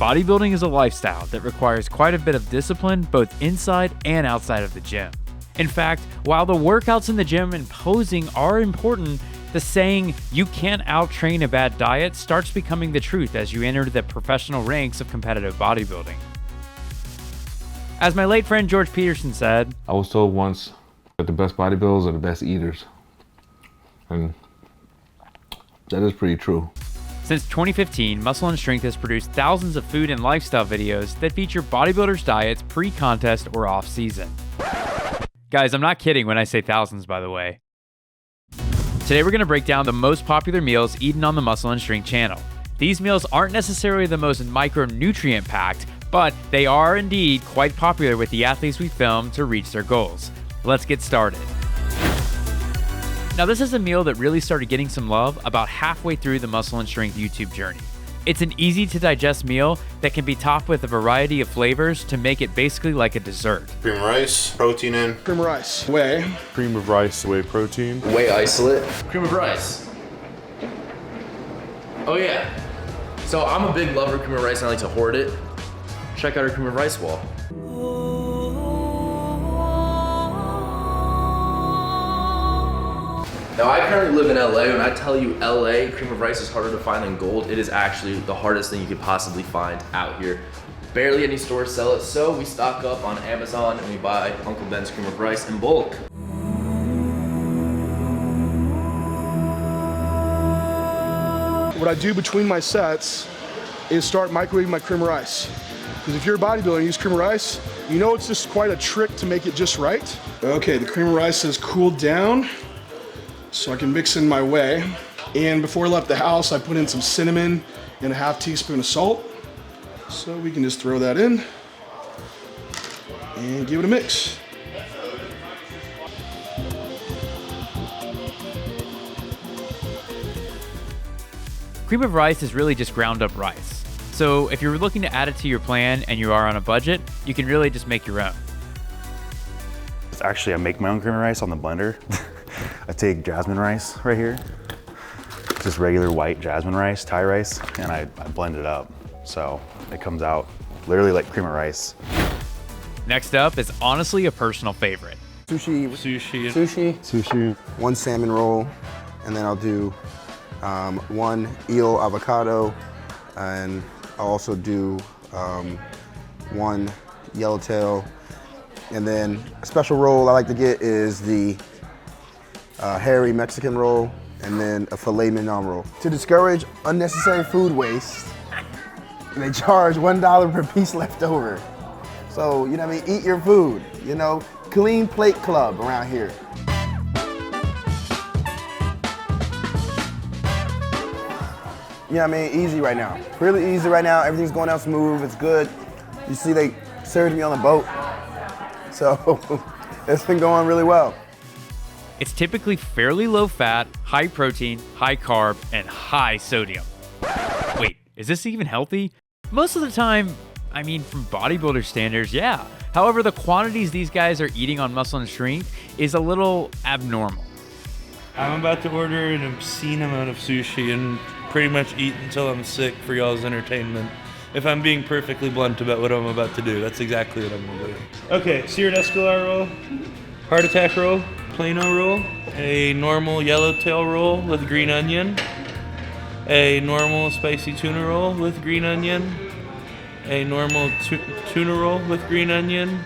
bodybuilding is a lifestyle that requires quite a bit of discipline both inside and outside of the gym. In fact, while the workouts in the gym and posing are important, the saying, "you can't out-train a bad diet," starts becoming the truth as you enter the professional ranks of competitive bodybuilding. As my late friend George Peterson said, I was told once that the best bodybuilders are the best eaters. And that is pretty true. Since 2015, Muscle and Strength has produced thousands of food and lifestyle videos that feature bodybuilders' diets pre-contest or off-season. Guys, I'm not kidding when I say thousands, by the way. Today we're going to break down the most popular meals eaten on the Muscle and Strength channel. These meals aren't necessarily the most micronutrient packed, but they are indeed quite popular with the athletes we film to reach their goals. Let's get started. Now, this is a meal that really started getting some love about halfway through the Muscle and Strength YouTube journey. It's an easy to digest meal that can be topped with a variety of flavors to make it basically like a dessert. Cream of rice, protein in. Cream of rice, whey. Cream of rice, whey protein. Whey isolate. Cream of rice. Oh yeah. So I'm a big lover of cream of rice and I like to hoard it. Check out our cream of rice wall. Now I currently live in LA. When I tell you LA, cream of rice is harder to find than gold, it is actually the hardest thing you could possibly find out here. Barely any stores sell it, so we stock up on Amazon and we buy Uncle Ben's cream of rice in bulk. What I do between my sets is start microwaving my cream of rice. Because if you're a bodybuilder and you use cream of rice, you know it's just quite a trick to make it just right. Okay, the cream of rice has cooled down, so I can mix in my whey. And before I left the house, I put in some cinnamon and a half teaspoon of salt. So we can just throw that in and give it a mix. Cream of rice is really just ground up rice. So if you're looking to add it to your plan and you are on a budget, you can really just make your own. Actually, I make my own cream of rice on the blender. I take jasmine rice right here, just regular white jasmine rice, Thai rice, and I blend it up. So it comes out literally like cream of rice. Next up is honestly a personal favorite. Sushi. One salmon roll, and then I'll do one eel avocado, and I'll also do one yellowtail. And then a special roll I like to get is the hairy Mexican roll, and then a filet mignon roll. To discourage unnecessary food waste, they charge $1 per piece left over. So, you know what I mean? Eat your food, you know? Clean plate club around here. You know what I mean? Easy right now. Really easy right now. Everything's going out smooth. It's good. You see, they served me on the boat. So it's been going really well. It's typically fairly low fat, high protein, high carb, and high sodium. Wait, is this even healthy? Most of the time, I mean, from bodybuilder standards, yeah. However, the quantities these guys are eating on Muscle and Strength is a little abnormal. I'm about to order an obscene amount of sushi and pretty much eat until I'm sick for y'all's entertainment. If I'm being perfectly blunt about what I'm about to do, that's exactly what I'm gonna do. Okay, seared escalar roll, heart attack roll, plano roll, a normal yellowtail roll with green onion, a normal spicy tuna roll with green onion, a normal tuna roll with green onion.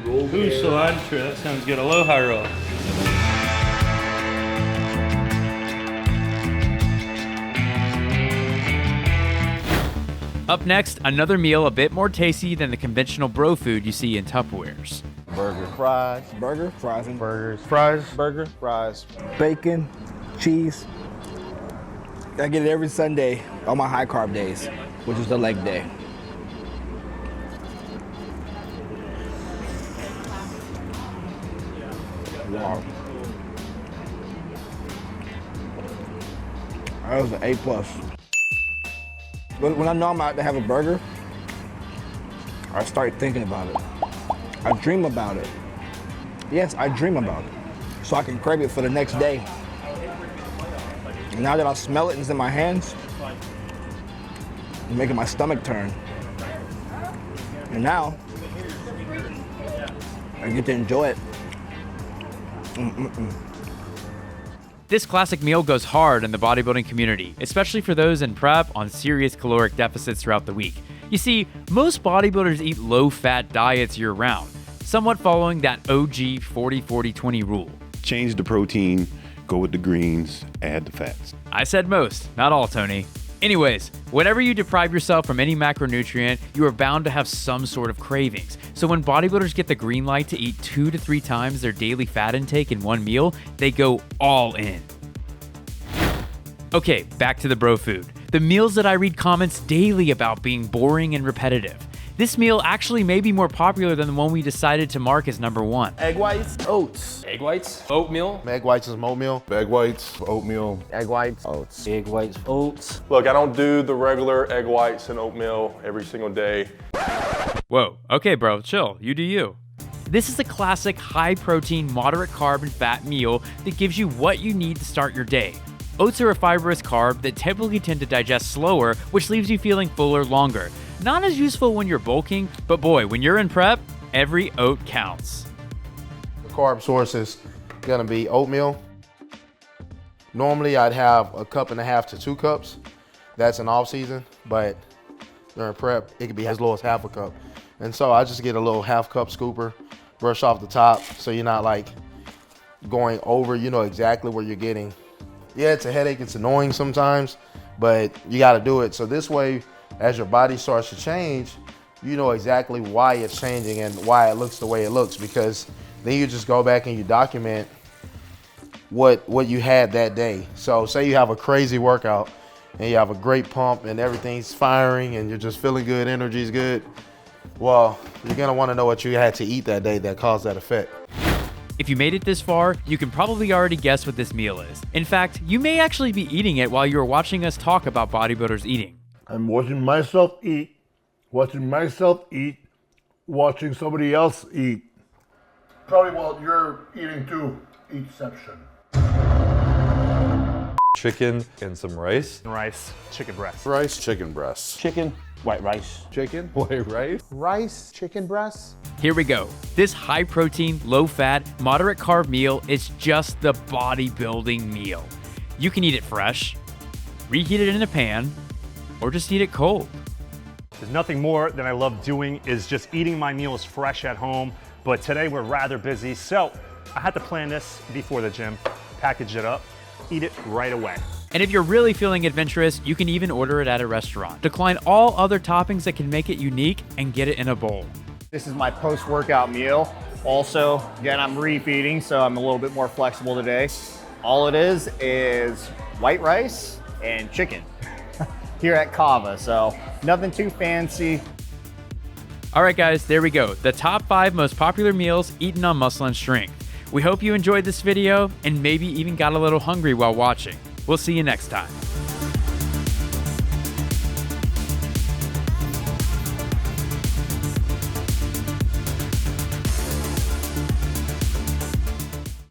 Ooh, cilantro, that sounds good. Aloha roll. Up next, another meal a bit more tasty than the conventional bro food you see in Tupperwares. Burger, fries, burger, fries, and burgers, fries, burger, fries, bacon, cheese. I get it every Sunday on my high carb days, which is the leg day. Wow. That was an A+. When I know I'm out to have a burger, I start thinking about it. I dream about it. Yes, I dream about it. So I can crave it for the next day. Now that I smell it and it's in my hands, making my stomach turn. And now, I get to enjoy it. This classic meal goes hard in the bodybuilding community, especially for those in prep on serious caloric deficits throughout the week. You see, most bodybuilders eat low-fat diets year-round, somewhat following that OG 40-40-20 rule. Change the protein, go with the greens, add the fats. I said most, not all, Tony. Anyways, whenever you deprive yourself from any macronutrient, you are bound to have some sort of cravings. So when bodybuilders get the green light to eat 2 to 3 times their daily fat intake in one meal, they go all in. Okay, back to the bro food. The meals that I read comments daily about being boring and repetitive. This meal actually may be more popular than the one we decided to mark as number 1. Egg whites, oats. Egg whites, oatmeal. Egg whites is oatmeal. Egg whites, oatmeal. Egg whites, oats. Egg whites, oats. Look, I don't do the regular egg whites and oatmeal every single day. Whoa, okay bro, chill, you do you. This is a classic high-protein, moderate carb and fat meal that gives you what you need to start your day. Oats are a fibrous carb that typically tend to digest slower, which leaves you feeling fuller longer. Not as useful when you're bulking, but boy, when you're in prep, every oat counts. The carb source is gonna be oatmeal. Normally I'd have 1.5 cups to 2 cups. That's in off season, but during prep, it could be as low as half a cup. And so I just get a little 1/2 cup scooper, brush off the top so you're not like going over, you know exactly where you're getting. Yeah, it's a headache, it's annoying sometimes, but you gotta do it. So this way, as your body starts to change, you know exactly why it's changing and why it looks the way it looks, because then you just go back and you document what you had that day. So say you have a crazy workout and you have a great pump and everything's firing and you're just feeling good, energy's good. Well, you're gonna wanna know what you had to eat that day that caused that effect. If you made it this far, you can probably already guess what this meal is. In fact, you may actually be eating it while you're watching us talk about bodybuilders eating. I'm watching myself eat, watching somebody else eat. Probably while you're eating too, eatception. Chicken and some rice. Rice, chicken breast. Rice, chicken breast. Chicken, white rice. Chicken, white rice. Rice, chicken breast. Here we go. This high-protein, low-fat, moderate carb meal is just the bodybuilding meal. You can eat it fresh, reheat it in a pan, or just eat it cold. There's nothing more than I love doing is just eating my meals fresh at home, but today we're rather busy, so I had to plan this before the gym, package it up, eat it right away. And if you're really feeling adventurous, you can even order it at a restaurant. Decline all other toppings that can make it unique and get it in a bowl. This is my post-workout meal. Also, again, I'm refeeding, so I'm a little bit more flexible today. All it is white rice and chicken here at Kava, so nothing too fancy. All right, guys, there we go. The top 5 most popular meals eaten on Muscle and Strength. We hope you enjoyed this video and maybe even got a little hungry while watching. We'll see you next time.